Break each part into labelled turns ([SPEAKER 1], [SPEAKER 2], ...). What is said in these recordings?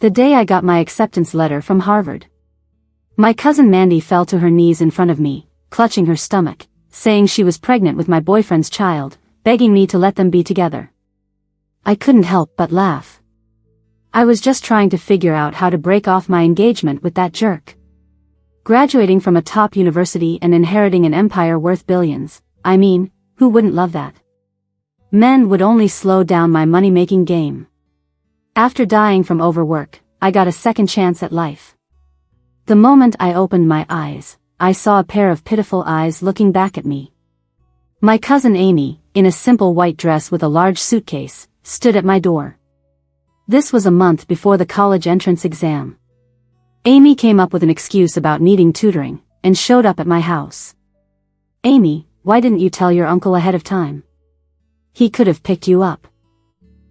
[SPEAKER 1] The day I got my acceptance letter from Harvard. My cousin Mandy fell to her knees in front of me, clutching her stomach, saying she was pregnant with my boyfriend's child, begging me to let them be together. I couldn't help but laugh. I was just trying to figure out how to break off my engagement with that jerk. Graduating from a top university and inheriting an empire worth billions, I mean, who wouldn't love that? Men would only slow down my money-making game. After dying from overwork, I got a second chance at life. The moment I opened my eyes, I saw a pair of pitiful eyes looking back at me. My cousin Amy, in a simple white dress with a large suitcase, stood at my door. This was a month before the college entrance exam. Amy came up with an excuse about needing tutoring, and showed up at my house. "Amy, why didn't you tell your uncle ahead of time? He could have picked you up."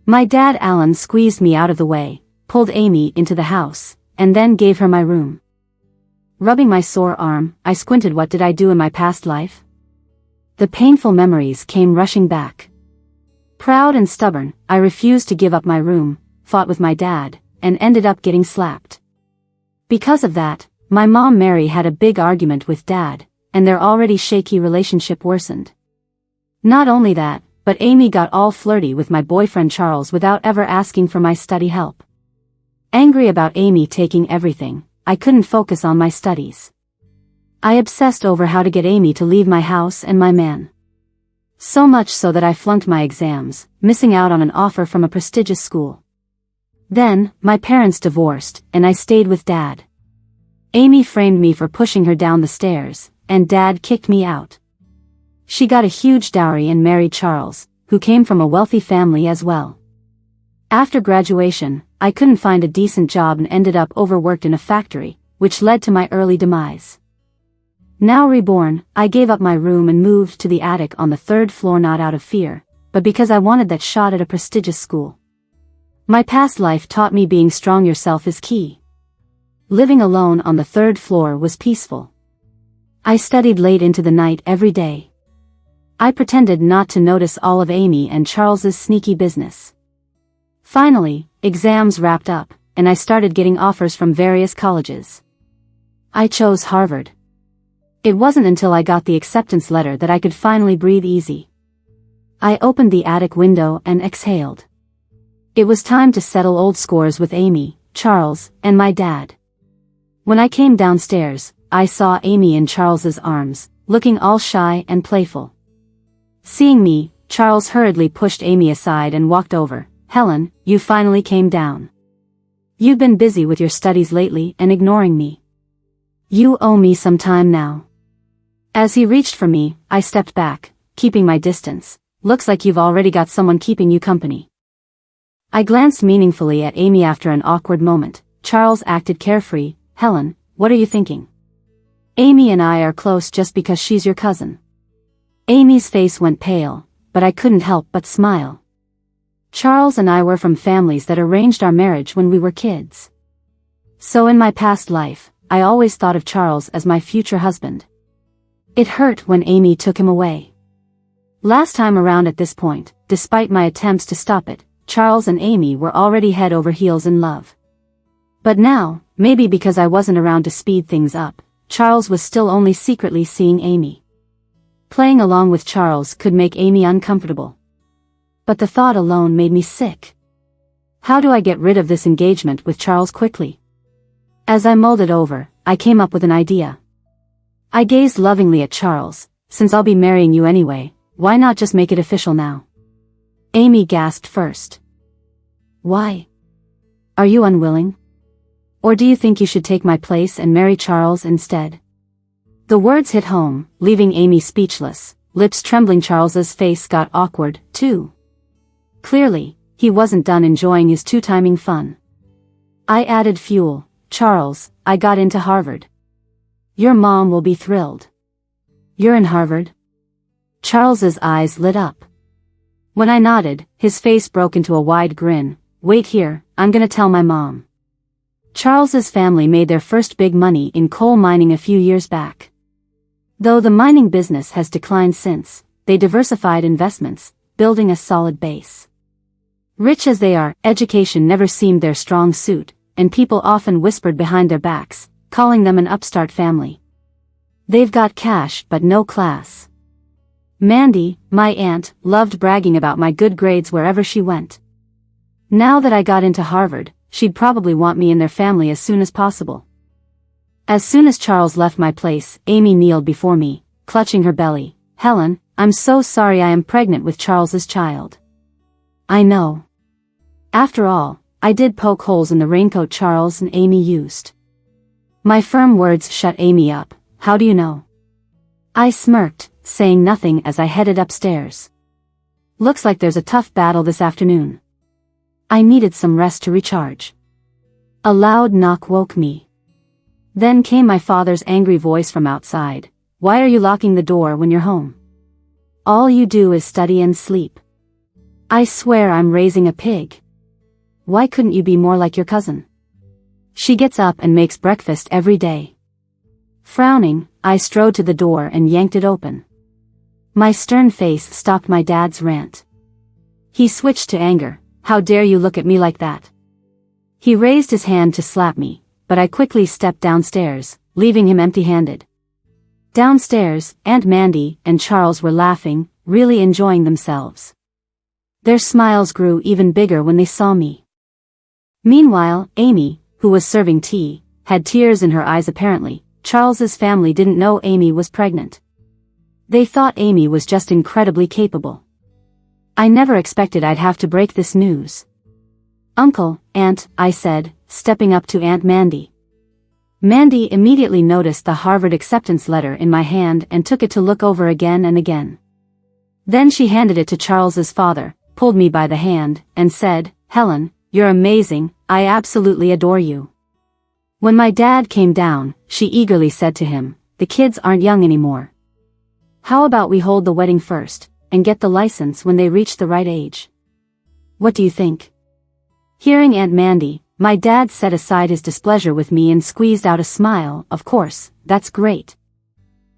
[SPEAKER 1] My dad Alan squeezed me out of the way, pulled Amy into the house, and then gave her my room. Rubbing my sore arm, I squinted. What did I do in my past life? The painful memories came rushing back. Proud and stubborn, I refused to give up my room, fought with my dad, and ended up getting slapped. Because of that, my mom Mary had a big argument with dad, and their already shaky relationship worsened. Not only that, but Amy got all flirty with my boyfriend Charles without ever asking for my study help. Angry about Amy taking everything, I couldn't focus on my studies. I obsessed over how to get Amy to leave my house and my man. So much so that I flunked my exams, missing out on an offer from a prestigious school. Then, my parents divorced, and I stayed with Dad. Amy framed me for pushing her down the stairs, and Dad kicked me out. She got a huge dowry and married Charles, who came from a wealthy family as well. After graduation, I couldn't find a decent job and ended up overworked in a factory, which led to my early demise. Now reborn, I gave up my room and moved to the attic on the 3rd floor, not out of fear, but because I wanted that shot at a prestigious school. My past life taught me being strong yourself is key. Living alone on the 3rd floor was peaceful. I studied late into the night every day. I pretended not to notice all of Amy and Charles's sneaky business. Finally, exams wrapped up, and I started getting offers from various colleges. I chose Harvard. It wasn't until I got the acceptance letter that I could finally breathe easy. I opened the attic window and exhaled. It was time to settle old scores with Amy, Charles, and my dad. When I came downstairs, I saw Amy in Charles's arms, looking all shy and playful. Seeing me, Charles hurriedly pushed Amy aside and walked over. "Helen, you finally came down. You've been busy with your studies lately and ignoring me. You owe me some time now." As he reached for me, I stepped back, keeping my distance. "Looks like you've already got someone keeping you company." I glanced meaningfully at Amy after an awkward moment. Charles acted carefree. "Helen, what are you thinking? Amy and I are close just because she's your cousin." Amy's face went pale, but I couldn't help but smile. Charles and I were from families that arranged our marriage when we were kids. So in my past life, I always thought of Charles as my future husband. It hurt when Amy took him away. Last time around at this point, despite my attempts to stop it, Charles and Amy were already head over heels in love. But now, maybe because I wasn't around to speed things up, Charles was still only secretly seeing Amy. Playing along with Charles could make Amy uncomfortable. But the thought alone made me sick. How do I get rid of this engagement with Charles quickly? As I mulled it over, I came up with an idea. I gazed lovingly at Charles. "Since I'll be marrying you anyway, why not just make it official now?" Amy gasped first. "Why? Are you unwilling? Or do you think you should take my place and marry Charles instead?" The words hit home, leaving Amy speechless, lips trembling. Charles's face got awkward, too. Clearly, he wasn't done enjoying his two-timing fun. I added fuel. "Charles, I got into Harvard. Your mom will be thrilled." "You're in Harvard?" Charles's eyes lit up. When I nodded, his face broke into a wide grin. "Wait here, I'm gonna tell my mom." Charles's family made their first big money in coal mining a few years back. Though the mining business has declined since, they diversified investments, building a solid base. Rich as they are, education never seemed their strong suit, and people often whispered behind their backs, calling them an upstart family. They've got cash but no class. Mandy, my aunt, loved bragging about my good grades wherever she went. Now that I got into Harvard, she'd probably want me in their family as soon as possible. As soon as Charles left my place, Amy kneeled before me, clutching her belly. Helen, I'm so sorry I am pregnant with Charles's child. I know. After all, I did poke holes in the raincoat Charles and Amy used. My firm words shut Amy up. How do you know? I smirked, saying nothing as I headed upstairs. Looks like there's a tough battle this afternoon. I needed some rest to recharge. A loud knock woke me. Then came my father's angry voice from outside. Why are you locking the door when you're home? All you do is study and sleep. I swear I'm raising a pig. Why couldn't you be more like your cousin? She gets up and makes breakfast every day. Frowning, I strode to the door and yanked it open. My stern face stopped my dad's rant. He switched to anger. How dare you look at me like that? He raised his hand to slap me, but I quickly stepped downstairs, leaving him empty-handed. Downstairs, Aunt Mandy and Charles were laughing, really enjoying themselves. Their smiles grew even bigger when they saw me. Meanwhile, Amy, who was serving tea, had tears in her eyes apparently. Charles's family didn't know Amy was pregnant. They thought Amy was just incredibly capable. I never expected I'd have to break this news. Uncle, Aunt, I said, stepping up to Aunt Mandy. Mandy immediately noticed the Harvard acceptance letter in my hand and took it to look over again and again. Then she handed it to Charles's father, pulled me by the hand, and said, Helen, you're amazing, I absolutely adore you. When my dad came down, she eagerly said to him, the kids aren't young anymore. How about we hold the wedding first, and get the license when they reach the right age? What do you think? Hearing Aunt Mandy, my dad set aside his displeasure with me and squeezed out a smile. Of course, that's great.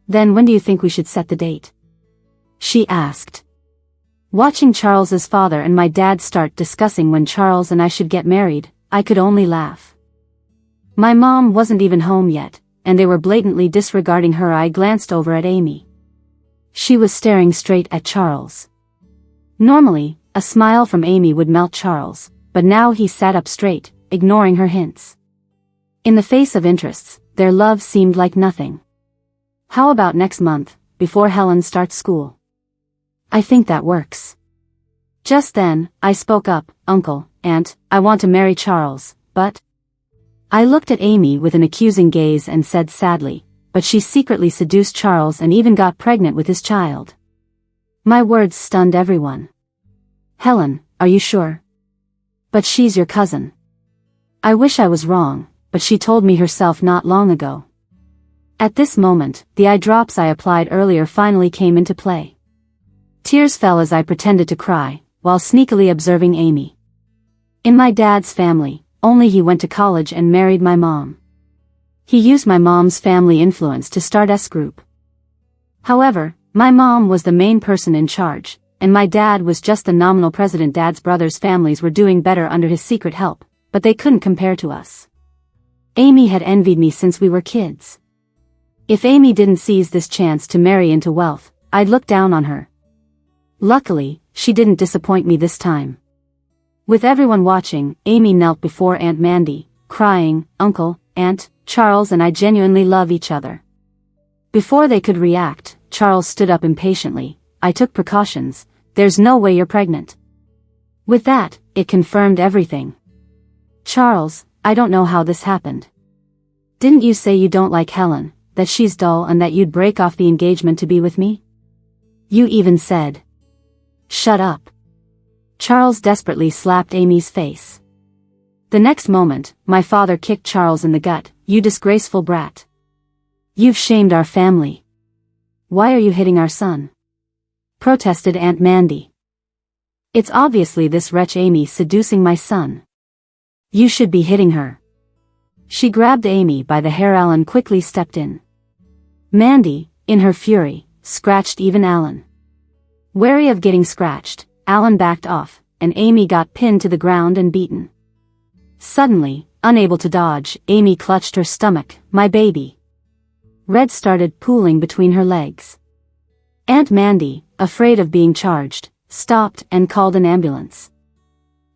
[SPEAKER 1] Then when do you think we should set the date? She asked. Watching Charles's father and my dad start discussing when Charles and I should get married, I could only laugh. My mom wasn't even home yet, and they were blatantly disregarding her. I glanced over at Amy. She was staring straight at Charles. Normally, a smile from Amy would melt Charles, but now he sat up straight, ignoring her hints. In the face of interests, their love seemed like nothing. How about next month, before Helen starts school? I think that works. Just then, I spoke up, Uncle, Aunt, I want to marry Charles, but... I looked at Amy with an accusing gaze and said sadly, but she secretly seduced Charles and even got pregnant with his child. My words stunned everyone. Helen, are you sure? But she's your cousin. I wish I was wrong, but she told me herself not long ago. At this moment, the eye drops I applied earlier finally came into play. Tears fell as I pretended to cry, while sneakily observing Amy. In my dad's family, only he went to college and married my mom. He used my mom's family influence to start S Group. However, my mom was the main person in charge, and my dad was just the nominal president. Dad's brothers' families were doing better under his secret help, but they couldn't compare to us. Amy had envied me since we were kids. If Amy didn't seize this chance to marry into wealth, I'd look down on her. Luckily, she didn't disappoint me this time. With everyone watching, Amy knelt before Aunt Mandy, crying, Uncle, Aunt, Charles and I genuinely love each other. Before they could react, Charles stood up impatiently. I took precautions. There's no way you're pregnant. With that, it confirmed everything. Charles, I don't know how this happened. Didn't you say you don't like Helen, that she's dull and that you'd break off the engagement to be with me? You even said. Shut up. Charles desperately slapped Amy's face. The next moment, my father kicked Charles in the gut. You disgraceful brat. You've shamed our family. Why are you hitting our son? Protested Aunt Mandy. It's obviously this wretch Amy seducing my son. You should be hitting her. She grabbed Amy by the hair. Alan quickly stepped in. Mandy, in her fury, scratched even Alan. Wary of getting scratched, Alan backed off, and Amy got pinned to the ground and beaten. Suddenly, unable to dodge, Amy clutched her stomach. My baby. Red started pooling between her legs. Aunt Mandy, afraid of being charged, stopped and called an ambulance.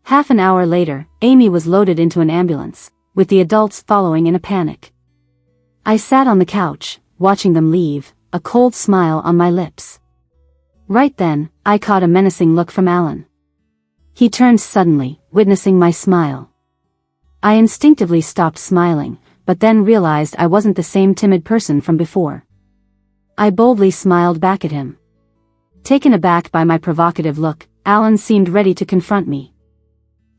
[SPEAKER 1] Half an hour later, Amy was loaded into an ambulance, with the adults following in a panic. I sat on the couch, watching them leave, a cold smile on my lips. Right then, I caught a menacing look from Alan. He turned suddenly, witnessing my smile. I instinctively stopped smiling, but then realized I wasn't the same timid person from before. I boldly smiled back at him. Taken aback by my provocative look, Alan seemed ready to confront me.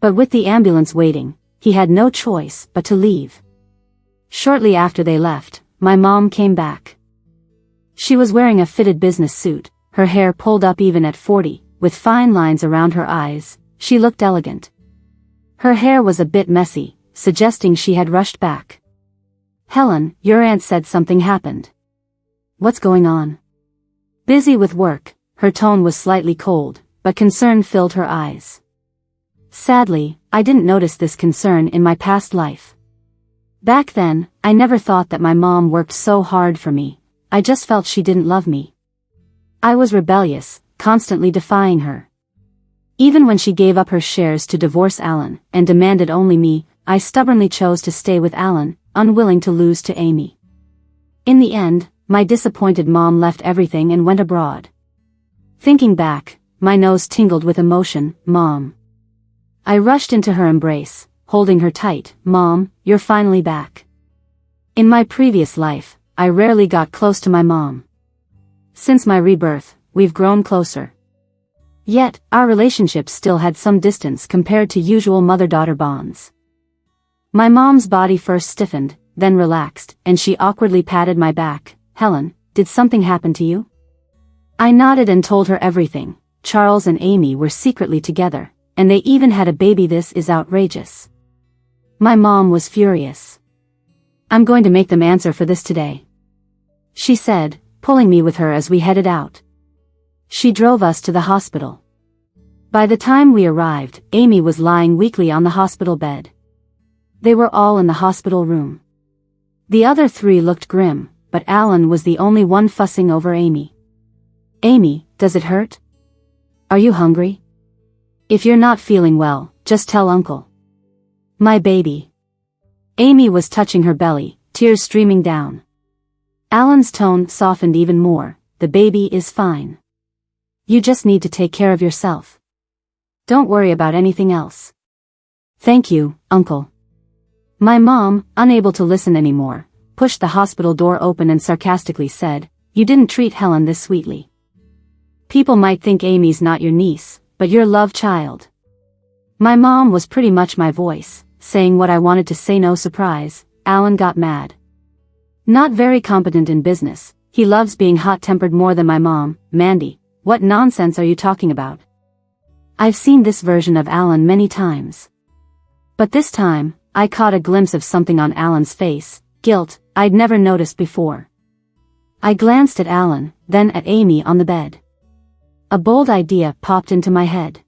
[SPEAKER 1] But with the ambulance waiting, he had no choice but to leave. Shortly after they left, my mom came back. She was wearing a fitted business suit, her hair pulled up even at 40, with fine lines around her eyes. She looked elegant. Her hair was a bit messy, suggesting she had rushed back. "Helen, your aunt said something happened. What's going on?" Busy with work, her tone was slightly cold, but concern filled her eyes. Sadly, I didn't notice this concern in my past life. Back then, I never thought that my mom worked so hard for me. I just felt she didn't love me. I was rebellious, constantly defying her. Even when she gave up her shares to divorce Alan and demanded only me, I stubbornly chose to stay with Alan, unwilling to lose to Amy. In the end, my disappointed mom left everything and went abroad. Thinking back, my nose tingled with emotion. Mom. I rushed into her embrace, holding her tight. Mom, you're finally back. In my previous life, I rarely got close to my mom. Since my rebirth, we've grown closer. Yet, our relationship still had some distance compared to usual mother-daughter bonds. My mom's body first stiffened, then relaxed, and she awkwardly patted my back. "Helen, did something happen to you?" I nodded and told her everything. Charles and Amy were secretly together, and they even had a baby. This is outrageous. My mom was furious. "I'm going to make them answer for this today," she said, pulling me with her as we headed out. She drove us to the hospital. By the time we arrived, Amy was lying weakly on the hospital bed. They were all in the hospital room. The other three looked grim, but Alan was the only one fussing over Amy. "Amy, does it hurt? Are you hungry? If you're not feeling well, just tell Uncle." "My baby." Amy was touching her belly, tears streaming down. Alan's tone softened even more. "The baby is fine. You just need to take care of yourself. Don't worry about anything else." "Thank you, Uncle." My mom, unable to listen anymore, pushed the hospital door open and sarcastically said, "You didn't treat Helen this sweetly. People might think Amy's not your niece, but your love child." My mom was pretty much my voice, saying what I wanted to say. No surprise, Alan got mad. Not very competent in business, he loves being hot-tempered more than my mom. "Mandy, what nonsense are you talking about?" I've seen this version of Alan many times. But this time, I caught a glimpse of something on Alan's face, guilt I'd never noticed before. I glanced at Alan, then at Amy on the bed. A bold idea popped into my head.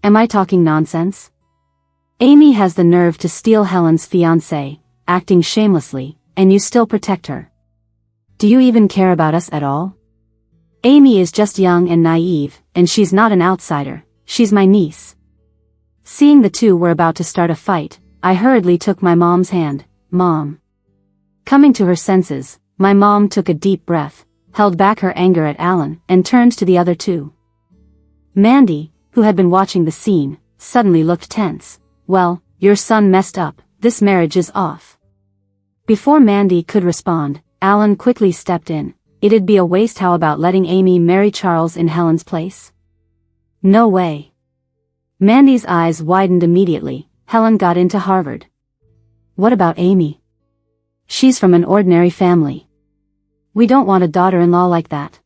[SPEAKER 1] Am I talking nonsense? Amy has the nerve to steal Helen's fiancé, acting shamelessly, and you still protect her. Do you even care about us at all? Amy is just young and naive, and she's not an outsider, she's my niece. Seeing the two were about to start a fight, I hurriedly took my mom's hand. "Mom." Coming to her senses, my mom took a deep breath, held back her anger at Alan, and turned to the other two. Mandy, who had been watching the scene, suddenly looked tense. "Well, your son messed up, this marriage is off." Before Mandy could respond, Alan quickly stepped in. "It'd be a waste. How about letting Amy marry Charles in Helen's place?" "No way." Mandy's eyes widened immediately. "Helen got into Harvard. What about Amy? She's from an ordinary family. We don't want a daughter-in-law like that.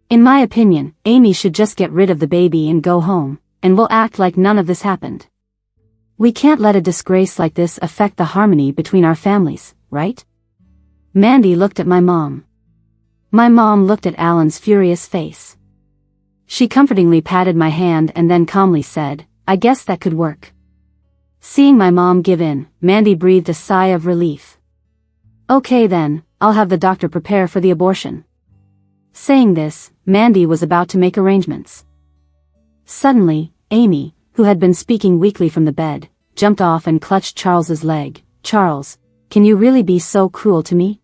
[SPEAKER 1] In my opinion, Amy should just get rid of the baby and go home, and we'll act like none of this happened. We can't let a disgrace like this affect the harmony between our families, right?" Mandy looked at my mom. My mom looked at Alan's furious face. She comfortingly patted my hand and then calmly said, "I guess that could work. Seeing my mom give in, Mandy breathed a sigh of relief. Okay then, I'll have the doctor prepare for the abortion. Saying this, Mandy was about to make arrangements. Suddenly, Amy, who had been speaking weakly from the bed, jumped off and clutched Charles's leg. Charles, can you really be so cruel to me?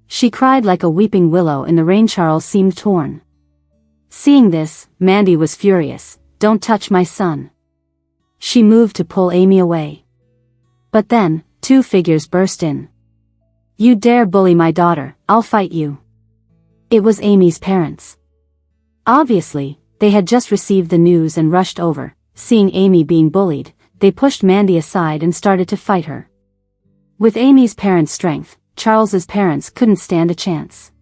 [SPEAKER 1] She cried like a weeping willow in the rain. Charles seemed torn. Seeing this, Mandy was furious. Don't touch my son. She moved to pull Amy away. But then, two figures burst in. You dare bully my daughter, I'll fight you. It was Amy's parents. Obviously, they had just received the news and rushed over. Seeing Amy being bullied, they pushed Mandy aside and started to fight her. With Amy's parents' strength, Charles's parents couldn't stand a chance.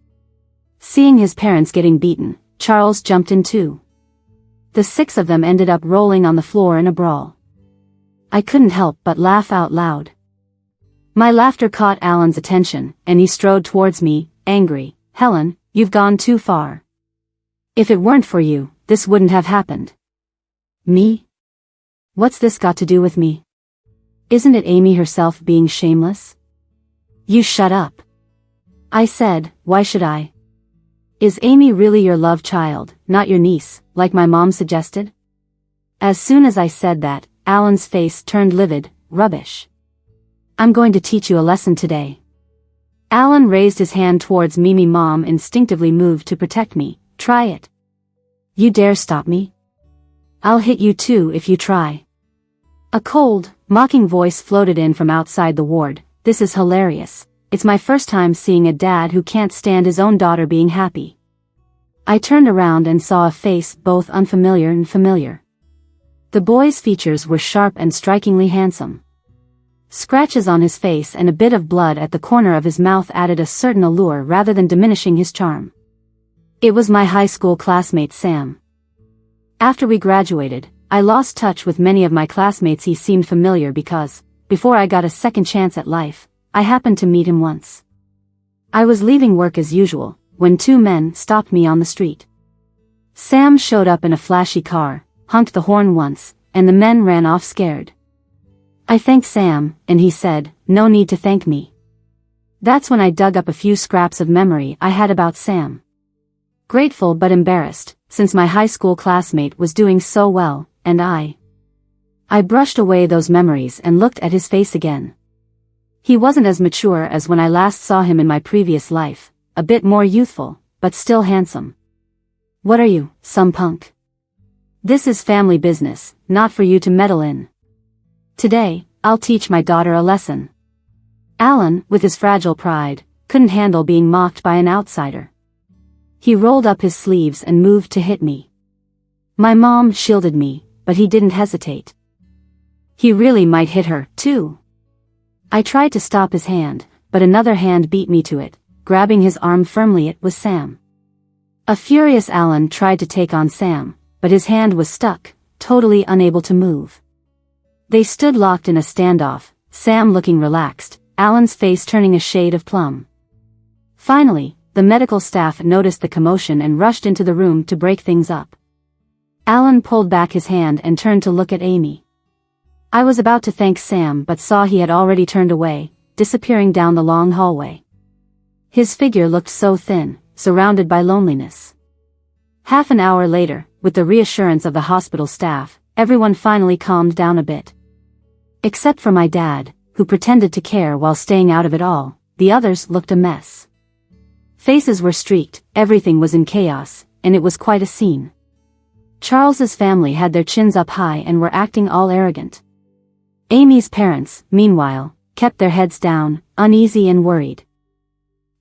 [SPEAKER 1] Seeing his parents getting beaten, Charles jumped in too. The six of them ended up rolling on the floor in a brawl. I couldn't help but laugh out loud. My laughter caught Alan's attention, and he strode towards me, angry. Helen, you've gone too far. If it weren't for you, this wouldn't have happened. Me? What's this got to do with me? Isn't it Amy herself being shameless? You shut up. I said, why should I? Is Amy really your love child, not your niece, like my mom suggested? As soon as I said that, Alan's face turned livid. Rubbish. I'm going to teach you a lesson today. Alan raised his hand towards me. Mom instinctively moved to protect me. Try it. You dare stop me? I'll hit you too if you try. A cold, mocking voice floated in from outside the ward. This is hilarious. It's my first time seeing a dad who can't stand his own daughter being happy. I turned around and saw a face both unfamiliar and familiar. The boy's features were sharp and strikingly handsome. Scratches on his face and a bit of blood at the corner of his mouth added a certain allure rather than diminishing his charm. It was my high school classmate Sam. After we graduated, I lost touch with many of my classmates. He seemed familiar because, before I got a second chance at life, I happened to meet him once. I was leaving work as usual, when two men stopped me on the street. Sam showed up in a flashy car, honked the horn once, and the men ran off scared. I thanked Sam, and he said, no need to thank me. That's when I dug up a few scraps of memory I had about Sam. Grateful but embarrassed, since my high school classmate was doing so well, and I brushed away those memories and looked at his face again. He wasn't as mature as when I last saw him in my previous life, a bit more youthful, but still handsome. What are you, some punk? This is family business, not for you to meddle in. Today, I'll teach my daughter a lesson. Alan, with his fragile pride, couldn't handle being mocked by an outsider. He rolled up his sleeves and moved to hit me. My mom shielded me, but he didn't hesitate. He really might hit her, too. I tried to stop his hand, but another hand beat me to it, grabbing his arm firmly. It was Sam. A furious Alan tried to take on Sam, but his hand was stuck, totally unable to move. They stood locked in a standoff, Sam looking relaxed, Alan's face turning a shade of plum. Finally, the medical staff noticed the commotion and rushed into the room to break things up. Alan pulled back his hand and turned to look at Amy. I was about to thank Sam but saw he had already turned away, disappearing down the long hallway. His figure looked so thin, surrounded by loneliness. Half an hour later, with the reassurance of the hospital staff, everyone finally calmed down a bit. Except for my dad, who pretended to care while staying out of it all. The others looked a mess. Faces were streaked, everything was in chaos, and it was quite a scene. Charles's family had their chins up high and were acting all arrogant. Amy's parents, meanwhile, kept their heads down, uneasy and worried.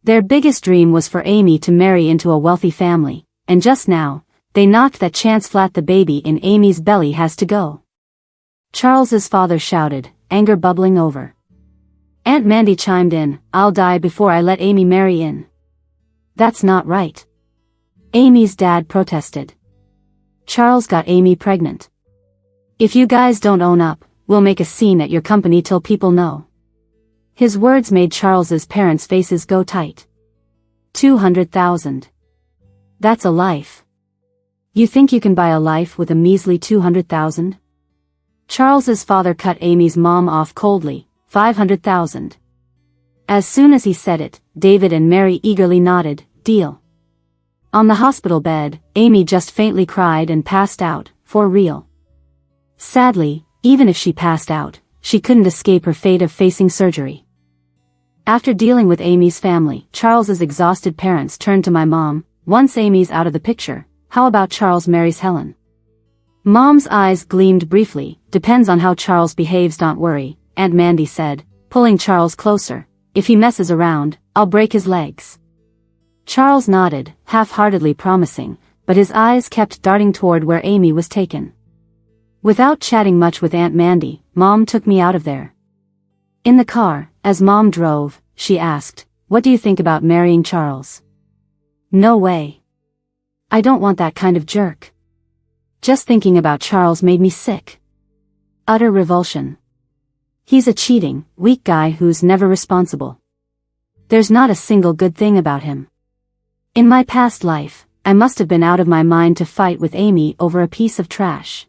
[SPEAKER 1] Their biggest dream was for Amy to marry into a wealthy family, and just now, they knocked that chance flat. The baby in Amy's belly has to go. Charles's father shouted, anger bubbling over. Aunt Mandy chimed in, I'll die before I let Amy marry in. That's not right. Amy's dad protested. Charles got Amy pregnant. If you guys don't own up, we'll make a scene at your company till people know. His words made Charles's parents' faces go tight. 200,000. That's a life. You think you can buy a life with a measly 200,000? Charles's father cut Amy's mom off coldly, 500,000. As soon as he said it, David and Mary eagerly nodded, deal. On the hospital bed, Amy just faintly cried and passed out, for real. Sadly, even if she passed out, she couldn't escape her fate of facing surgery. After dealing with Amy's family, Charles's exhausted parents turned to my mom. Once Amy's out of the picture, how about Charles marries Helen? Mom's eyes gleamed briefly. Depends on how Charles behaves, don't worry, Aunt Mandy said, pulling Charles closer. If he messes around, I'll break his legs. Charles nodded, half-heartedly promising, but his eyes kept darting toward where Amy was taken. Without chatting much with Aunt Mandy, Mom took me out of there. In the car, as Mom drove, she asked, what do you think about marrying Charles? No way. I don't want that kind of jerk. Just thinking about Charles made me sick. Utter revulsion. He's a cheating, weak guy who's never responsible. There's not a single good thing about him. In my past life, I must have been out of my mind to fight with Amy over a piece of trash.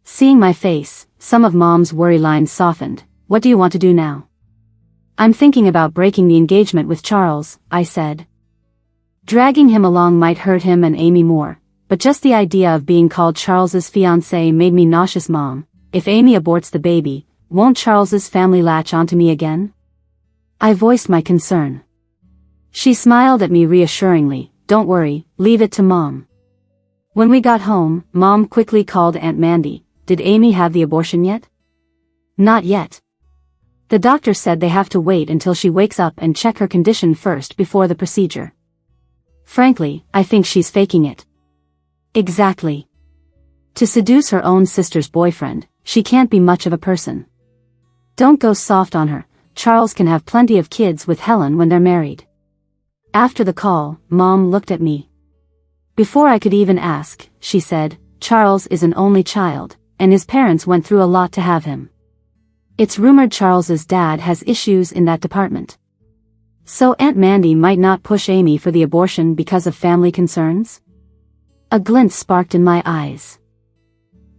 [SPEAKER 1] Seeing my face, some of Mom's worry lines softened. What do you want to do now? I'm thinking about breaking the engagement with Charles, I said. Dragging him along might hurt him and Amy more, but just the idea of being called Charles's fiancé made me nauseous. Mom, if Amy aborts the baby, won't Charles's family latch onto me again? I voiced my concern. She smiled at me reassuringly. Don't worry, leave it to Mom. When we got home, Mom quickly called Aunt Mandy. Did Amy have the abortion yet? Not yet. The doctor said they have to wait until she wakes up and check her condition first before the procedure. Frankly, I think she's faking it. Exactly. To seduce her own sister's boyfriend, she can't be much of a person. Don't go soft on her. Charles can have plenty of kids with Helen when they're married. After the call, Mom looked at me. Before I could even ask, she said, Charles is an only child, and his parents went through a lot to have him. It's rumored Charles's dad has issues in that department. So Aunt Mandy might not push Amy for the abortion because of family concerns? A glint sparked in my eyes.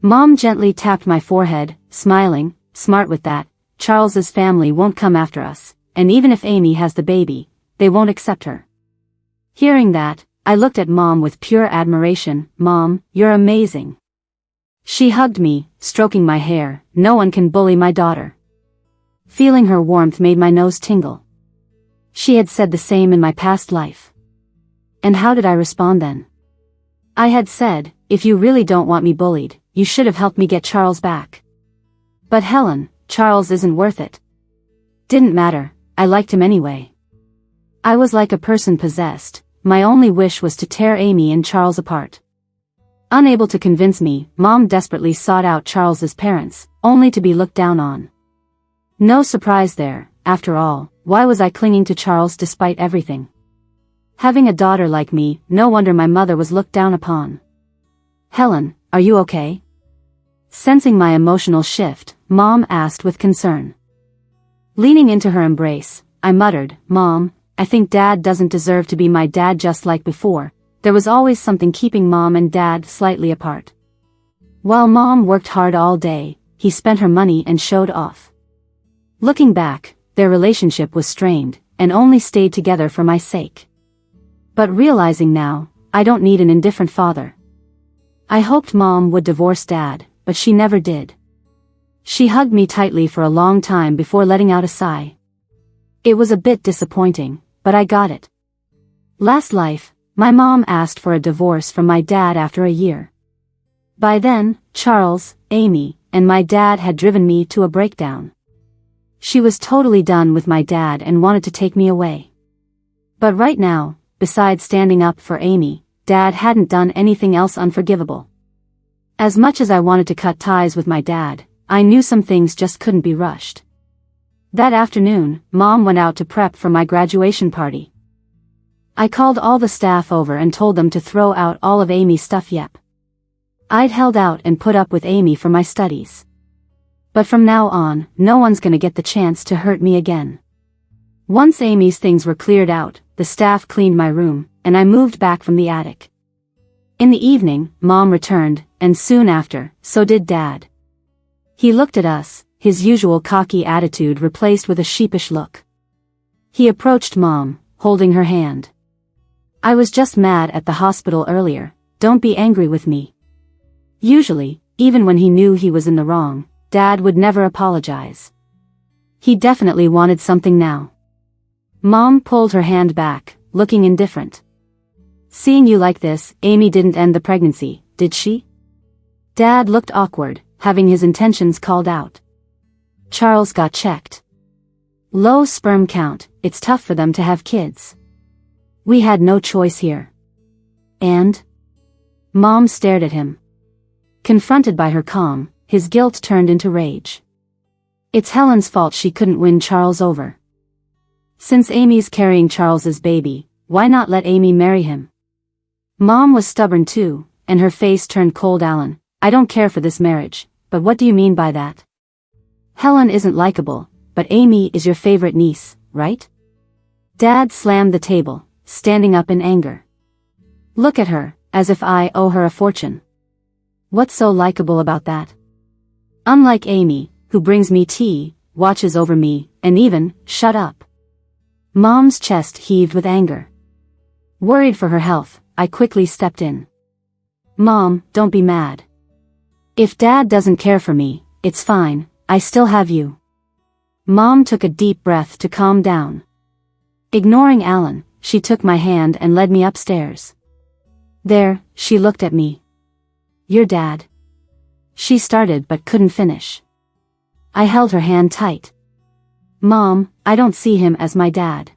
[SPEAKER 1] Mom gently tapped my forehead, smiling, smart with that. Charles's family won't come after us, and even if Amy has the baby, they won't accept her. Hearing that, I looked at Mom with pure admiration. Mom, you're amazing. She hugged me, stroking my hair. No one can bully my daughter. Feeling her warmth made my nose tingle. She had said the same in my past life. And how did I respond then? I had said, if you really don't want me bullied, you should have helped me get Charles back. But Helen, Charles isn't worth it. Didn't matter, I liked him anyway. I was like a person possessed. My only wish was to tear Amy and Charles apart. Unable to convince me, Mom desperately sought out Charles's parents, only to be looked down on. No surprise there, after all, why was I clinging to Charles despite everything? Having a daughter like me, no wonder my mother was looked down upon. Helen, are you okay? Sensing my emotional shift, Mom asked with concern. Leaning into her embrace, I muttered, Mom, I think Dad doesn't deserve to be my dad just like before. There was always something keeping Mom and Dad slightly apart. While Mom worked hard all day, he spent her money and showed off. Looking back, their relationship was strained, and only stayed together for my sake. But realizing now, I don't need an indifferent father. I hoped Mom would divorce Dad, but she never did. She hugged me tightly for a long time before letting out a sigh. It was a bit disappointing, but I got it. Last life, my mom asked for a divorce from my dad after a year. By then, Charles, Amy, and my dad had driven me to a breakdown. She was totally done with my dad and wanted to take me away. But right now, besides standing up for Amy, Dad hadn't done anything else unforgivable. As much as I wanted to cut ties with my dad, I knew some things just couldn't be rushed. That afternoon, Mom went out to prep for my graduation party. I called all the staff over and told them to throw out all of Amy's stuff. Yep. I'd held out and put up with Amy for my studies. But from now on, no one's gonna get the chance to hurt me again. Once Amy's things were cleared out, the staff cleaned my room, and I moved back from the attic. In the evening, Mom returned, and soon after, so did Dad. He looked at us, his usual cocky attitude replaced with a sheepish look. He approached Mom, holding her hand. I was just mad at the hospital earlier, don't be angry with me. Usually, even when he knew he was in the wrong, Dad would never apologize. He definitely wanted something now. Mom pulled her hand back, looking indifferent. Seeing you like this, Amy didn't end the pregnancy, did she? Dad looked awkward, having his intentions called out. Charles got checked. Low sperm count, it's tough for them to have kids. We had no choice here. And? Mom stared at him. Confronted by her calm, his guilt turned into rage. It's Helen's fault she couldn't win Charles over. Since Amy's carrying Charles's baby, why not let Amy marry him? Mom was stubborn too, and her face turned cold. Alan, I don't care for this marriage, but what do you mean by that? Helen isn't likable, but Amy is your favorite niece, right? Dad slammed the table, standing up in anger. Look at her, as if I owe her a fortune. What's so likable about that? Unlike Amy, who brings me tea, watches over me, and even, shut up. Mom's chest heaved with anger. Worried for her health, I quickly stepped in. Mom, don't be mad. If Dad doesn't care for me, it's fine, I still have you. Mom took a deep breath to calm down. Ignoring Alan, she took my hand and led me upstairs. There, she looked at me. Your dad. She started but couldn't finish. I held her hand tight. Mom, I don't see him as my dad.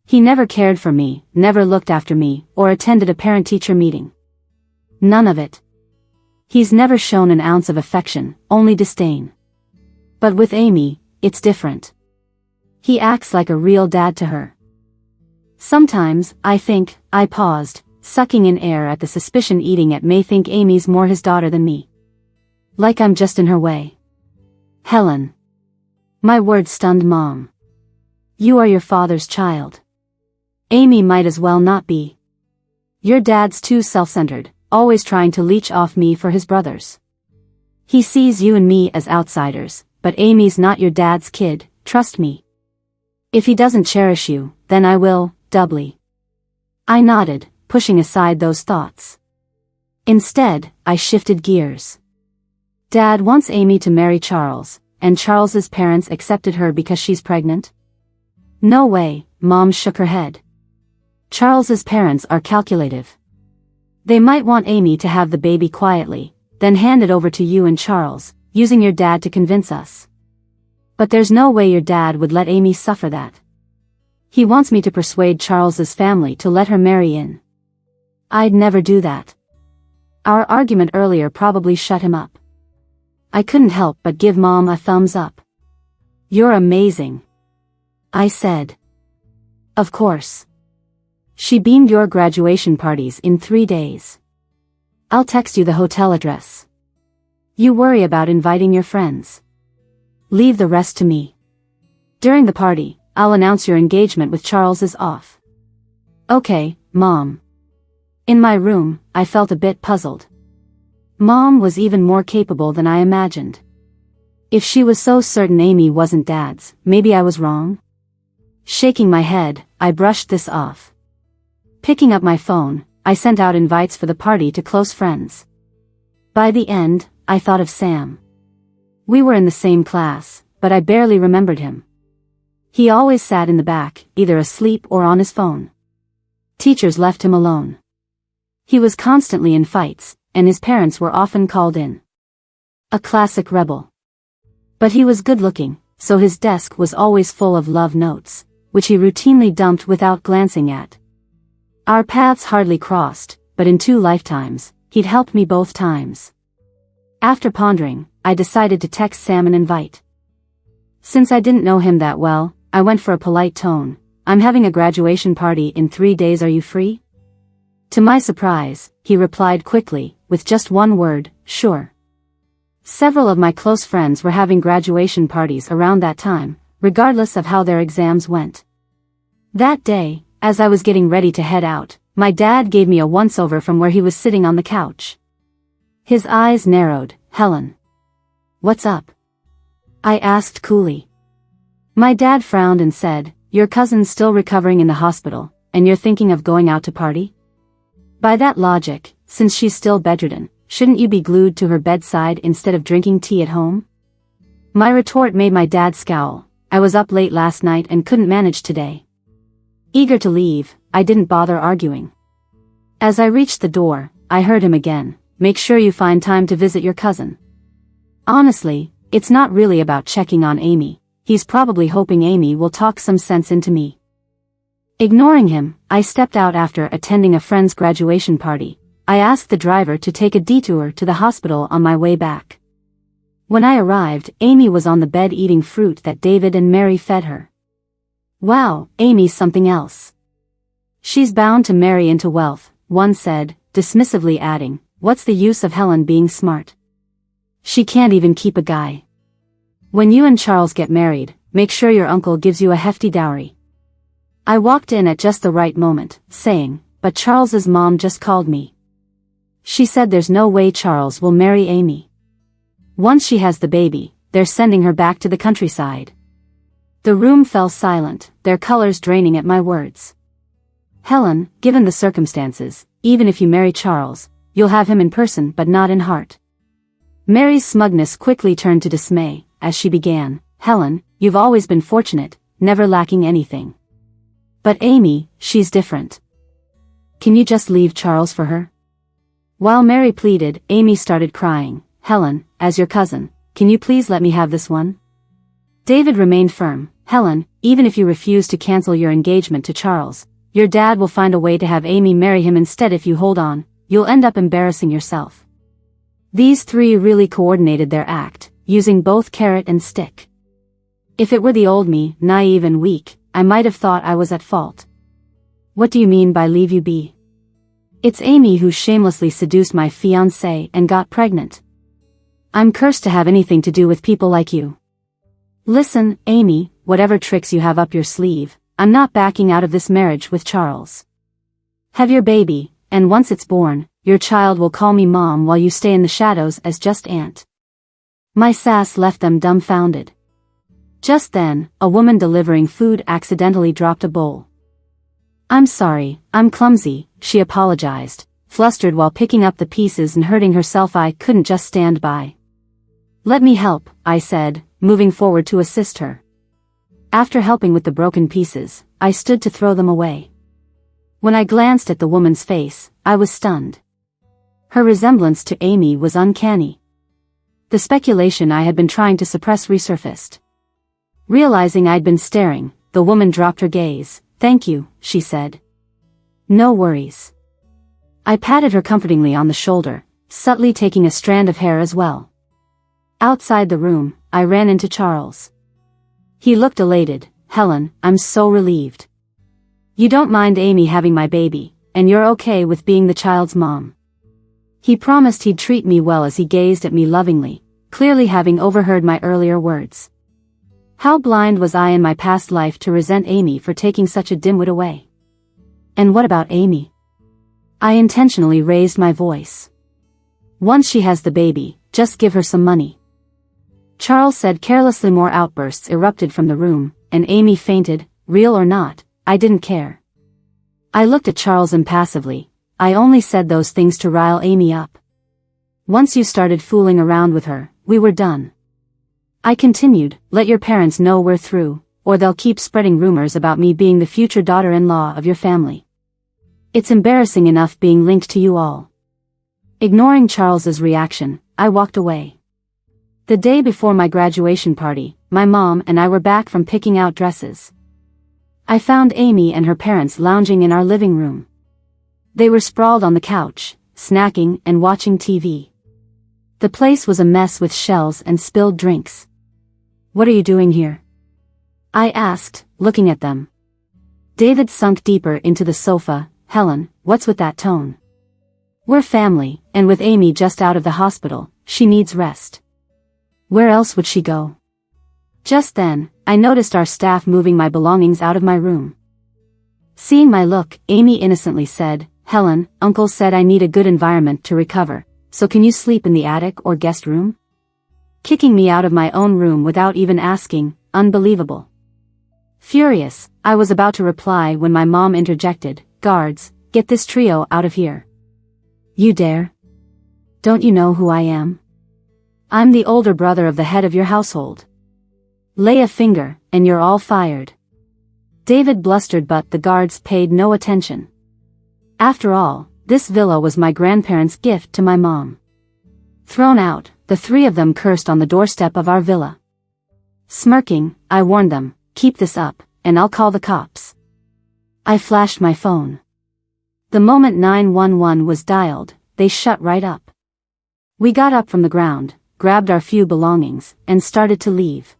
[SPEAKER 1] He never cared for me, never looked after me, or attended a parent-teacher meeting. None of it. He's never shown an ounce of affection, only disdain. But with Amy, it's different. He acts like a real dad to her. Sometimes, I paused, sucking in air at the suspicion eating at may think Amy's more his daughter than me. Like I'm just in her way. Helen. My words stunned Mom. You are your father's child. Amy might as well not be. Your dad's too self-centered, always trying to leech off me for his brothers. He sees you and me as outsiders, but Amy's not your dad's kid, trust me. If he doesn't cherish you, then I will, doubly. I nodded, pushing aside those thoughts. Instead, I shifted gears. Dad wants Amy to marry Charles, and Charles's parents accepted her because she's pregnant? No way, Mom shook her head. Charles's parents are calculative. They might want Amy to have the baby quietly, then hand it over to you and Charles, using your dad to convince us. But there's no way your dad would let Amy suffer that. He wants me to persuade Charles's family to let her marry in. I'd never do that. Our argument earlier probably shut him up. I couldn't help but give Mom a thumbs up. You're amazing, I said. Of course. She beamed. Your graduation party's in 3 days. I'll text you the hotel address. You worry about inviting your friends. Leave the rest to me. During the party, I'll announce your engagement with Charles is off. Okay, Mom. In my room, I felt a bit puzzled. Mom was even more capable than I imagined. If she was so certain Amy wasn't Dad's, maybe I was wrong? Shaking my head, I brushed this off. Picking up my phone, I sent out invites for the party to close friends. By the end, I thought of Sam. We were in the same class, but I barely remembered him. He always sat in the back, either asleep or on his phone. Teachers left him alone. He was constantly in fights, and his parents were often called in. A classic rebel. But he was good-looking, so his desk was always full of love notes, which he routinely dumped without glancing at. Our paths hardly crossed, but in 2 lifetimes, he'd helped me both times. After pondering, I decided to text Sam an invite. Since I didn't know him that well, I went for a polite tone. I'm having a graduation party in 3 days, are you free? To my surprise, he replied quickly, with just one word, sure. Several of my close friends were having graduation parties around that time, regardless of how their exams went. That day, as I was getting ready to head out, my dad gave me a once-over from where he was sitting on the couch. His eyes narrowed. Helen. What's up? I asked coolly. My dad frowned and said, your cousin's still recovering in the hospital, and you're thinking of going out to party? By that logic, since she's still bedridden, shouldn't you be glued to her bedside instead of drinking tea at home? My retort made my dad scowl. I was up late last night and couldn't manage today. Eager to leave, I didn't bother arguing. As I reached the door, I heard him again. Make sure you find time to visit your cousin. Honestly, it's not really about checking on Amy. He's probably hoping Amy will talk some sense into me. Ignoring him, I stepped out after attending a friend's graduation party. I asked the driver to take a detour to the hospital on my way back. When I arrived, Amy was on the bed eating fruit that David and Mary fed her. Wow, Amy's something else. She's bound to marry into wealth, one said, dismissively adding, what's the use of Helen being smart? She can't even keep a guy. When you and Charles get married, make sure your uncle gives you a hefty dowry. I walked in at just the right moment, saying, but Charles's mom just called me. She said there's no way Charles will marry Amy. Once she has the baby, they're sending her back to the countryside. The room fell silent, their colors draining at my words. Helen, given the circumstances, even if you marry Charles, you'll have him in person but not in heart. Mary's smugness quickly turned to dismay, as she began, Helen, you've always been fortunate, never lacking anything. But Amy, she's different. Can you just leave Charles for her? While Mary pleaded, Amy started crying. Helen, as your cousin, can you please let me have this one? David remained firm. Helen, even if you refuse to cancel your engagement to Charles, your dad will find a way to have Amy marry him instead. If you hold on, you'll end up embarrassing yourself. These three really coordinated their act, using both carrot and stick. If it were the old me, naive and weak, I might have thought I was at fault. What do you mean by leave you be? It's Amy who shamelessly seduced my fiancé and got pregnant. I'm cursed to have anything to do with people like you. Listen, Amy, whatever tricks you have up your sleeve, I'm not backing out of this marriage with Charles. Have your baby, and once it's born, your child will call me mom while you stay in the shadows as just aunt. My sass left them dumbfounded. Just then, a woman delivering food accidentally dropped a bowl. I'm sorry, I'm clumsy, she apologized, flustered while picking up the pieces and hurting herself. I couldn't just stand by. Let me help, I said, moving forward to assist her. After helping with the broken pieces, I stood to throw them away. When I glanced at the woman's face, I was stunned. Her resemblance to Amy was uncanny. The speculation I had been trying to suppress resurfaced. Realizing I'd been staring, the woman dropped her gaze. Thank you, she said. No worries. I patted her comfortingly on the shoulder, subtly taking a strand of hair as well. Outside the room, I ran into Charles. He looked elated. Helen, I'm so relieved. You don't mind Amy having my baby, and you're okay with being the child's mom. He promised he'd treat me well as he gazed at me lovingly, clearly having overheard my earlier words. How blind was I in my past life to resent Amy for taking such a dimwit away? And what about Amy? I intentionally raised my voice. Once she has the baby, just give her some money. Charles said carelessly. More outbursts erupted from the room, and Amy fainted. Real or not, I didn't care. I looked at Charles impassively. I only said those things to rile Amy up. Once you started fooling around with her, we were done. I continued, let your parents know we're through, or they'll keep spreading rumors about me being the future daughter-in-law of your family. It's embarrassing enough being linked to you all. Ignoring Charles's reaction, I walked away. The day before my graduation party, my mom and I were back from picking out dresses. I found Amy and her parents lounging in our living room. They were sprawled on the couch, snacking and watching TV. The place was a mess with shells and spilled drinks. What are you doing here? I asked, looking at them. David sunk deeper into the sofa. Helen, what's with that tone? We're family, and with Amy just out of the hospital, she needs rest. Where else would she go? Just then, I noticed our staff moving my belongings out of my room. Seeing my look, Amy innocently said, Helen, Uncle said I need a good environment to recover, so can you sleep in the attic or guest room? kicking me out of my own room without even asking. Unbelievable. Furious, I was about to reply when my mom interjected, "Guards, get this trio out of here." "You dare? Don't you know who I am? I'm the older brother of the head of your household. Lay a finger, and you're all fired." David blustered, but the guards paid no attention. After all, this villa was my grandparents' gift to my mom. Thrown out, the three of them cursed on the doorstep of our villa. Smirking, I warned them, "Keep this up, and I'll call the cops." I flashed my phone. The moment 911 was dialed, they shut right up. We got up from the ground, grabbed our few belongings, and started to leave.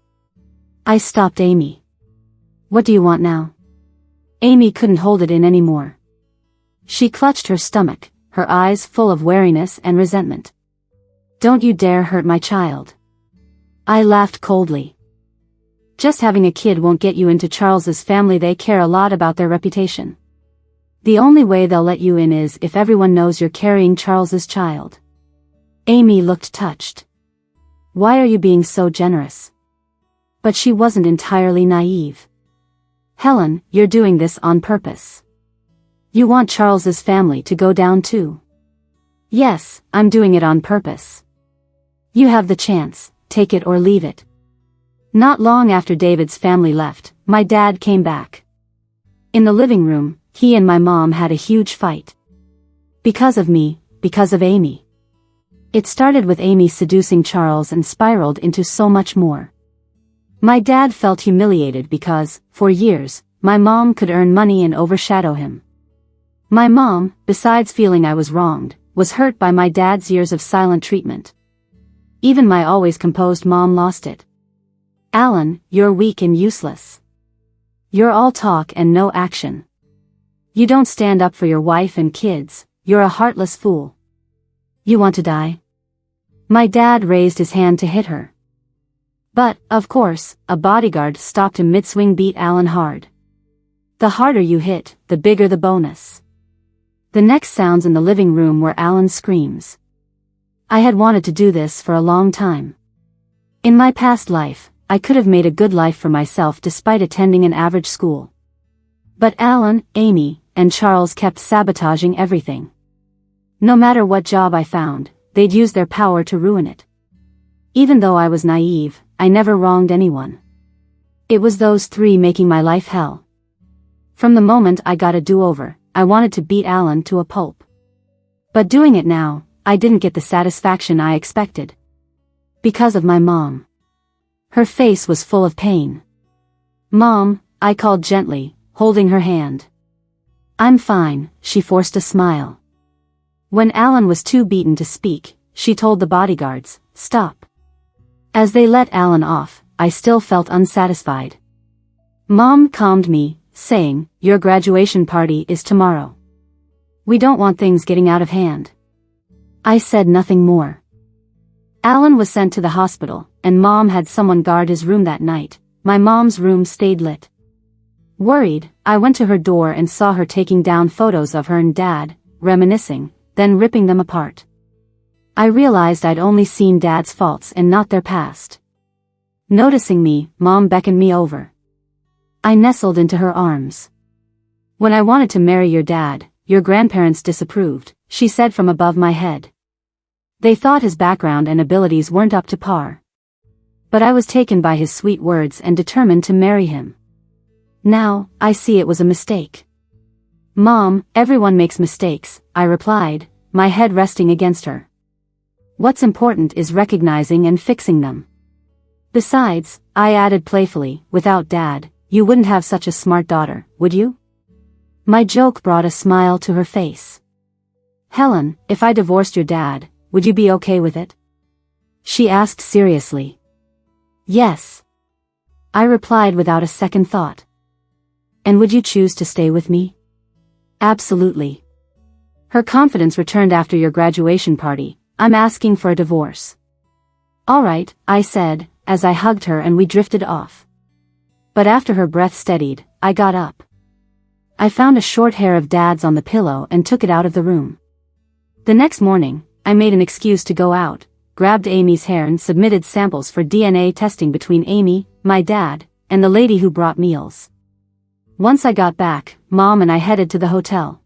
[SPEAKER 1] I stopped Amy. "What do you want now?" Amy couldn't hold it in anymore. She clutched her stomach, her eyes full of wariness and resentment. "Don't you dare hurt my child." I laughed coldly. "Just having a kid won't get you into Charles's family. They care a lot about their reputation. The only way they'll let you in is if everyone knows you're carrying Charles's child." Amy looked touched. "Why are you being so generous?" But she wasn't entirely naive. "Helen, you're doing this on purpose. You want Charles's family to go down too." "Yes, I'm doing it on purpose. You have the chance, take it or leave it." Not long after David's family left, my dad came back. In the living room, he and my mom had a huge fight. Because of me, because of Amy. It started with Amy seducing Charles and spiraled into so much more. My dad felt humiliated because, for years, my mom could earn money and overshadow him. My mom, besides feeling I was wronged, was hurt by my dad's years of silent treatment. Even my always composed mom lost it. "Alan, you're weak and useless. You're all talk and no action. You don't stand up for your wife and kids, you're a heartless fool. You want to die?" My dad raised his hand to hit her. But, of course, a bodyguard stopped him mid-swing. "Beat Alan hard. The harder you hit, the bigger the bonus." The next sounds in the living room were Alan's screams. I had wanted to do this for a long time. In my past life, I could have made a good life for myself despite attending an average school. But Alan, Amy, and Charles kept sabotaging everything. No matter what job I found, they'd use their power to ruin it. Even though I was naive, I never wronged anyone. It was those three making my life hell. From the moment I got a do-over, I wanted to beat Alan to a pulp. But doing it now, I didn't get the satisfaction I expected. Because of my mom. Her face was full of pain. "Mom," I called gently, holding her hand. "I'm fine," she forced a smile. When Alan was too beaten to speak, she told the bodyguards, "Stop." As they let Alan off, I still felt unsatisfied. Mom calmed me, saying, "Your graduation party is tomorrow. We don't want things getting out of hand." I said nothing more. Alan was sent to the hospital, and Mom had someone guard his room that night. My mom's room stayed lit. Worried, I went to her door and saw her taking down photos of her and Dad, reminiscing, then ripping them apart. I realized I'd only seen Dad's faults and not their past. Noticing me, Mom beckoned me over. I nestled into her arms. "When I wanted to marry your dad, your grandparents disapproved," she said from above my head. "They thought his background and abilities weren't up to par. But I was taken by his sweet words and determined to marry him. Now, I see it was a mistake." "Mom, everyone makes mistakes," I replied, my head resting against her. "What's important is recognizing and fixing them. Besides," I added playfully, "without Dad, you wouldn't have such a smart daughter, would you?" My joke brought a smile to her face. "Helen, if I divorced your dad, would you be okay with it?" she asked seriously. "Yes," I replied without a second thought. "And would you choose to stay with me?" "Absolutely." Her confidence returned. "After your graduation party, I'm asking for a divorce." "All right," I said, as I hugged her and we drifted off. But after her breath steadied, I got up. I found a short hair of Dad's on the pillow and took it out of the room. The next morning, I made an excuse to go out, grabbed Amy's hair and submitted samples for DNA testing between Amy, my dad, and the lady who brought meals. Once I got back, Mom and I headed to the hotel.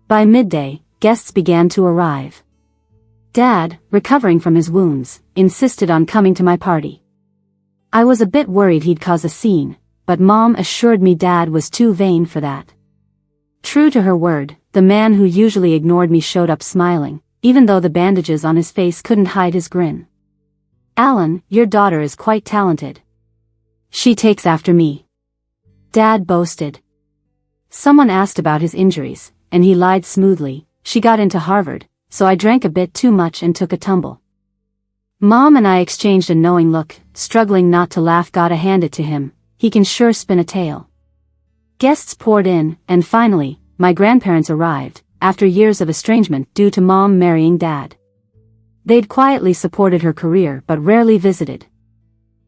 [SPEAKER 1] By midday, guests began to arrive. Dad, recovering from his wounds, insisted on coming to my party. I was a bit worried he'd cause a scene, but Mom assured me Dad was too vain for that. True to her word, the man who usually ignored me showed up smiling, even though the bandages on his face couldn't hide his grin. "Alan, your daughter is quite talented. She takes after me," Dad boasted. Someone asked about his injuries, and he lied smoothly. "She got into Harvard, so I drank a bit too much and took a tumble." Mom and I exchanged a knowing look, struggling not to laugh. Gotta hand it to him, he can sure spin a tale. Guests poured in, and finally, my grandparents arrived, after years of estrangement due to Mom marrying Dad. They'd quietly supported her career but rarely visited.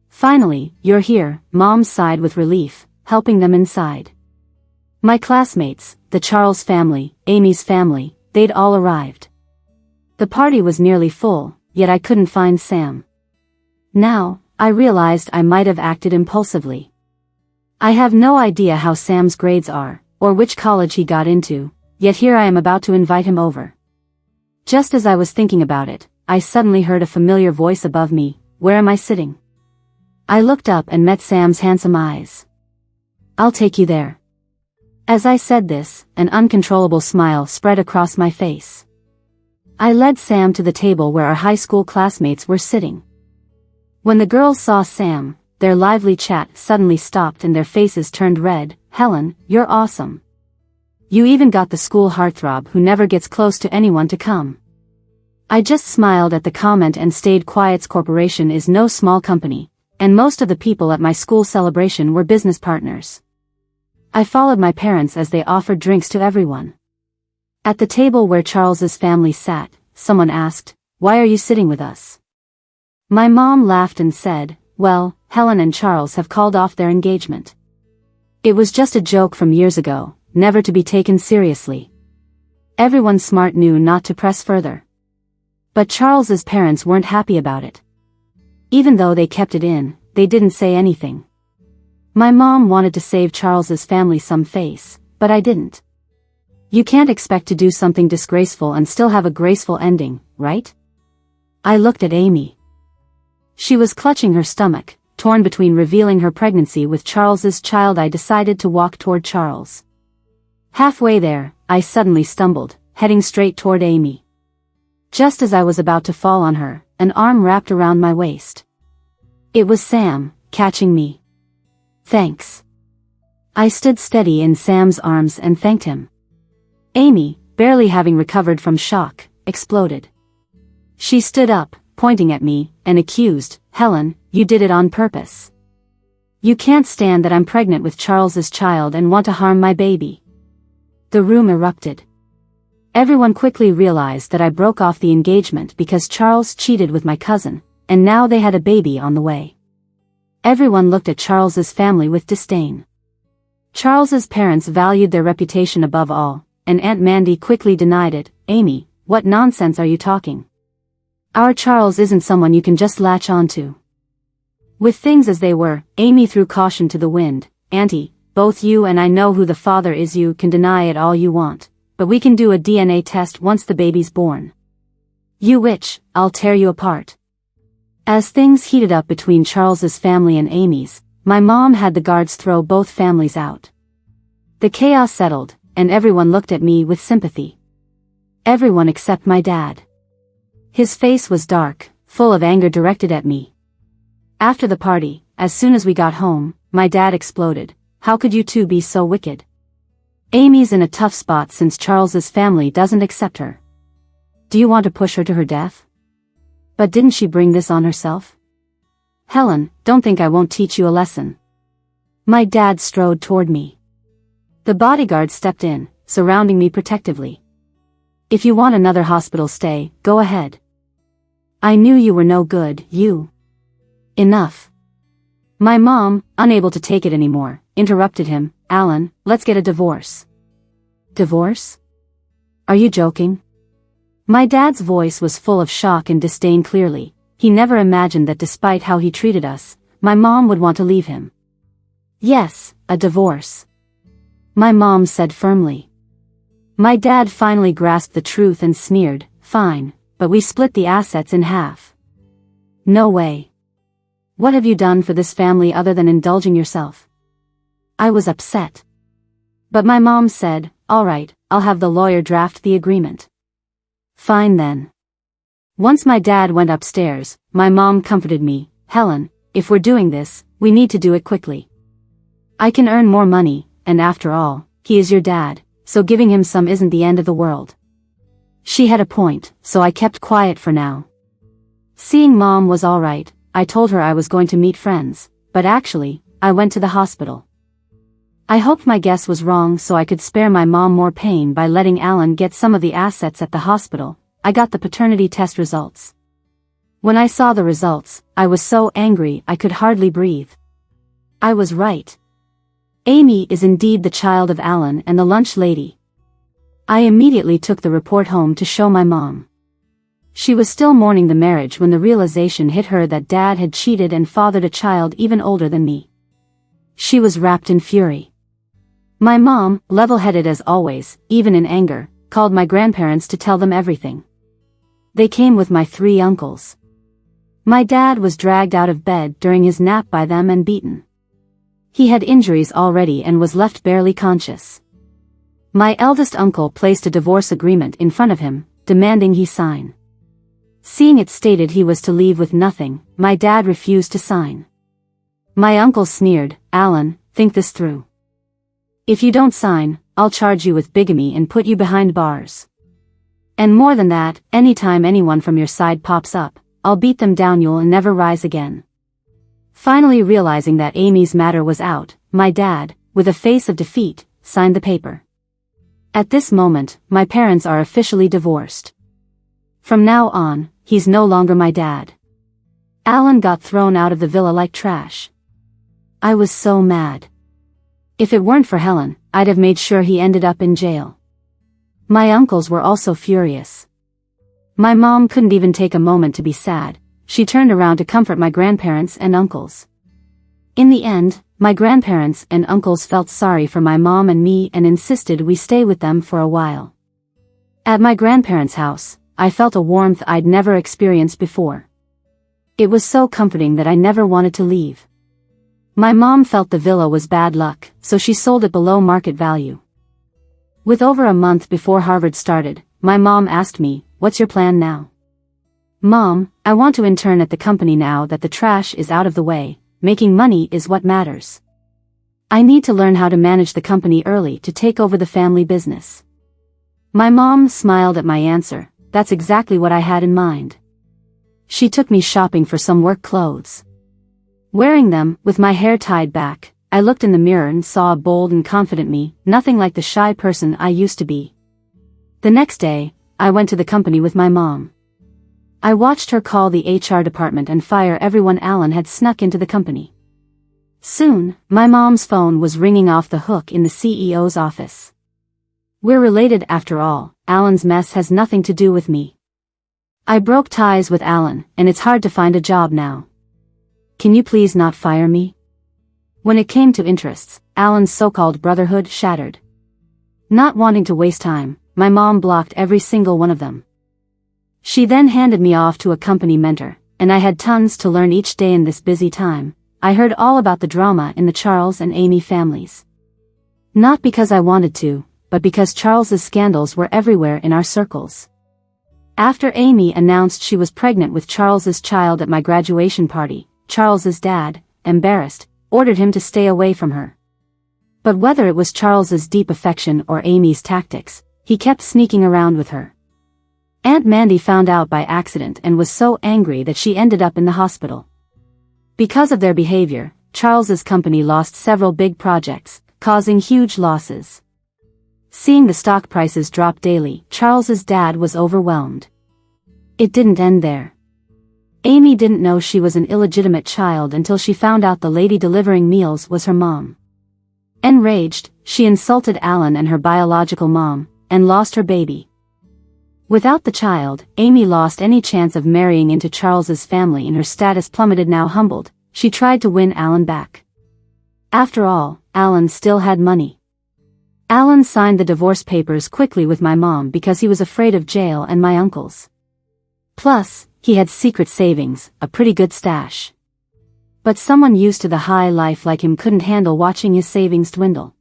[SPEAKER 1] "Finally, you're here," Mom sighed with relief, helping them inside. My classmates, the Charles family, Amy's family, they'd all arrived. The party was nearly full, yet I couldn't find Sam. Now, I realized I might have acted impulsively. I have no idea how Sam's grades are, or which college he got into, yet here I am about to invite him over. Just as I was thinking about it, I suddenly heard a familiar voice above me. "Where am I sitting?" I looked up and met Sam's handsome eyes. "I'll take you there." As I said this, an uncontrollable smile spread across my face. I led Sam to the table where our high school classmates were sitting. When the girls saw Sam, their lively chat suddenly stopped and their faces turned red. "Helen, you're awesome. You even got the school heartthrob who never gets close to anyone to come." I just smiled at the comment and stayed quiet. Corporation is no small company, and most of the people at my school celebration were business partners. I followed my parents as they offered drinks to everyone. At the table where Charles's family sat, someone asked, "Why are you sitting with us?" My mom laughed and said, "Well, Helen and Charles have called off their engagement. It was just a joke from years ago, never to be taken seriously." Everyone smart knew not to press further. But Charles's parents weren't happy about it. Even though they kept it in, they didn't say anything. My mom wanted to save Charles's family some face, but I didn't. You can't expect to do something disgraceful and still have a graceful ending, right? I looked at Amy. She was clutching her stomach, torn between revealing her pregnancy with Charles's child. I decided to walk toward Charles. Halfway there, I suddenly stumbled, heading straight toward Amy. Just as I was about to fall on her, an arm wrapped around my waist. It was Sam, catching me. "Thanks." I stood steady in Sam's arms and thanked him. Amy, barely having recovered from shock, exploded. She stood up, pointing at me, and accused, "Helen, you did it on purpose. You can't stand that I'm pregnant with Charles's child and want to harm my baby." The room erupted. Everyone quickly realized that I broke off the engagement because Charles cheated with my cousin, and now they had a baby on the way. Everyone looked at Charles's family with disdain. Charles's parents valued their reputation above all, and Aunt Mandy quickly denied it. "Amy, what nonsense are you talking? Our Charles isn't someone you can just latch onto." With things as they were, Amy threw caution to the wind. "Auntie, both you and I know who the father is. You can deny it all you want, but we can do a DNA test once the baby's born. You witch, I'll tear you apart." As things heated up between Charles's family and Amy's, my mom had the guards throw both families out. The chaos settled, and everyone looked at me with sympathy. Everyone except my dad. His face was dark, full of anger directed at me. After the party, as soon as we got home, my dad exploded. "How could you two be so wicked? Amy's in a tough spot since Charles's family doesn't accept her. Do you want to push her to her death? But didn't she bring this on herself? Helen, don't think I won't teach you a lesson." My dad strode toward me. The bodyguard stepped in, surrounding me protectively. "If you want another hospital stay, go ahead. I knew you were no good, you." "Enough." My mom, unable to take it anymore, interrupted him. "Alan, let's get a divorce." "Divorce? Are you joking?" My dad's voice was full of shock and disdain clearly. He never imagined that despite how he treated us, my mom would want to leave him. Yes, a divorce. My mom said firmly. My dad finally grasped the truth and sneered, fine, but we split the assets in half. No way. What have you done for this family other than indulging yourself? I was upset. But my mom said, all right, I'll have the lawyer draft the agreement. Fine then. Once my dad went upstairs, my mom comforted me, Helen, if we're doing this, we need to do it quickly. I can earn more money, and after all, he is your dad, so giving him some isn't the end of the world. She had a point, so I kept quiet for now. Seeing mom was all right, I told her I was going to meet friends, but actually, I went to the hospital. I hoped my guess was wrong so I could spare my mom more pain by letting Alan get some of the assets at the hospital. I got the paternity test results. When I saw the results, I was so angry I could hardly breathe. I was right. Amy is indeed the child of Alan and the lunch lady. I immediately took the report home to show my mom. She was still mourning the marriage when the realization hit her that dad had cheated and fathered a child even older than me. She was wrapped in fury. My mom, level-headed as always, even in anger, called my grandparents to tell them everything. They came with my 3 uncles. My dad was dragged out of bed during his nap by them and beaten. He had injuries already and was left barely conscious. My eldest uncle placed a divorce agreement in front of him, demanding he sign. Seeing it stated he was to leave with nothing, my dad refused to sign. My uncle sneered, Alan, think this through. If you don't sign, I'll charge you with bigamy and put you behind bars. And more than that, anytime anyone from your side pops up, I'll beat them down, you'll never rise again. Finally realizing that Amy's matter was out, my dad, with a face of defeat, signed the paper. At this moment, my parents are officially divorced. From now on, he's no longer my dad. Alan got thrown out of the villa like trash. I was so mad. If it weren't for Helen, I'd have made sure he ended up in jail. My uncles were also furious. My mom couldn't even take a moment to be sad. She turned around to comfort my grandparents and uncles. In the end, my grandparents and uncles felt sorry for my mom and me and insisted we stay with them for a while. At my grandparents' house, I felt a warmth I'd never experienced before. It was so comforting that I never wanted to leave. My mom felt the villa was bad luck, so she sold it below market value. With over a month before Harvard started, my mom asked me, what's your plan now? Mom, I want to intern at the company now that the trash is out of the way. Making money is what matters. I need to learn how to manage the company early to take over the family business. My mom smiled at my answer. That's exactly what I had in mind. She took me shopping for some work clothes. Wearing them, with my hair tied back, I looked in the mirror and saw a bold and confident me, nothing like the shy person I used to be. The next day, I went to the company with my mom. I watched her call the HR department and fire everyone Alan had snuck into the company. Soon, my mom's phone was ringing off the hook in the CEO's office. We're related after all, Alan's mess has nothing to do with me. I broke ties with Alan, and it's hard to find a job now. Can you please not fire me? When it came to interests, Alan's so-called brotherhood shattered. Not wanting to waste time, my mom blocked every single one of them. She then handed me off to a company mentor, and I had tons to learn each day in this busy time. I heard all about the drama in the Charles and Amy families. Not because I wanted to, but because Charles's scandals were everywhere in our circles. After Amy announced she was pregnant with Charles's child at my graduation party, Charles's dad, embarrassed, ordered him to stay away from her. But whether it was Charles's deep affection or Amy's tactics, he kept sneaking around with her. Aunt Mandy found out by accident and was so angry that she ended up in the hospital. Because of their behavior, Charles's company lost several big projects, causing huge losses. Seeing the stock prices drop daily, Charles's dad was overwhelmed. It didn't end there. Amy didn't know she was an illegitimate child until she found out the lady delivering meals was her mom. Enraged, she insulted Alan and her biological mom, and lost her baby. Without the child, Amy lost any chance of marrying into Charles's family and her status plummeted. Now humbled, she tried to win Alan back. After all, Alan still had money. Alan signed the divorce papers quickly with my mom because he was afraid of jail and my uncles. Plus, he had secret savings, a pretty good stash. But someone used to the high life like him couldn't handle watching his savings dwindle.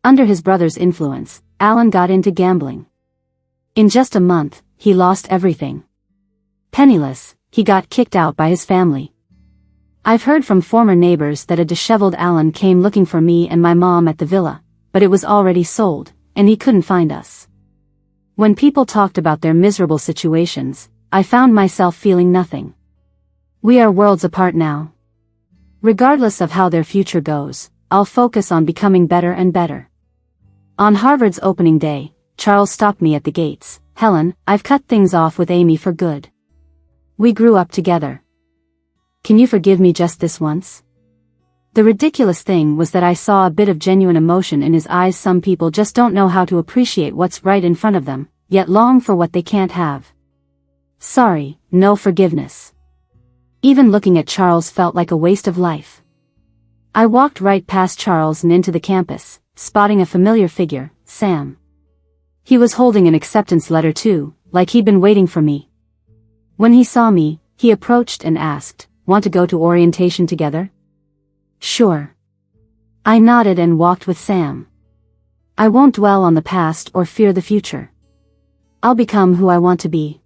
[SPEAKER 1] Under his brother's influence, Alan got into gambling. In just a month, he lost everything. Penniless, he got kicked out by his family. I've heard from former neighbors that a disheveled Alan came looking for me and my mom at the villa, but it was already sold, and he couldn't find us. When people talked about their miserable situations, I found myself feeling nothing. We are worlds apart now. Regardless of how their future goes, I'll focus on becoming better and better. On Harvard's opening day, Charles stopped me at the gates. "Helen, I've cut things off with Amy for good. We grew up together. Can you forgive me just this once?" The ridiculous thing was that I saw a bit of genuine emotion in his eyes. Some people just don't know how to appreciate what's right in front of them, yet long for what they can't have. Sorry, no forgiveness. Even looking at Charles felt like a waste of life. I walked right past Charles and into the campus, spotting a familiar figure, Sam. He was holding an acceptance letter too, like he'd been waiting for me. When he saw me, he approached and asked, "Want to go to orientation together?" "Sure." I nodded and walked with Sam. I won't dwell on the past or fear the future. I'll become who I want to be.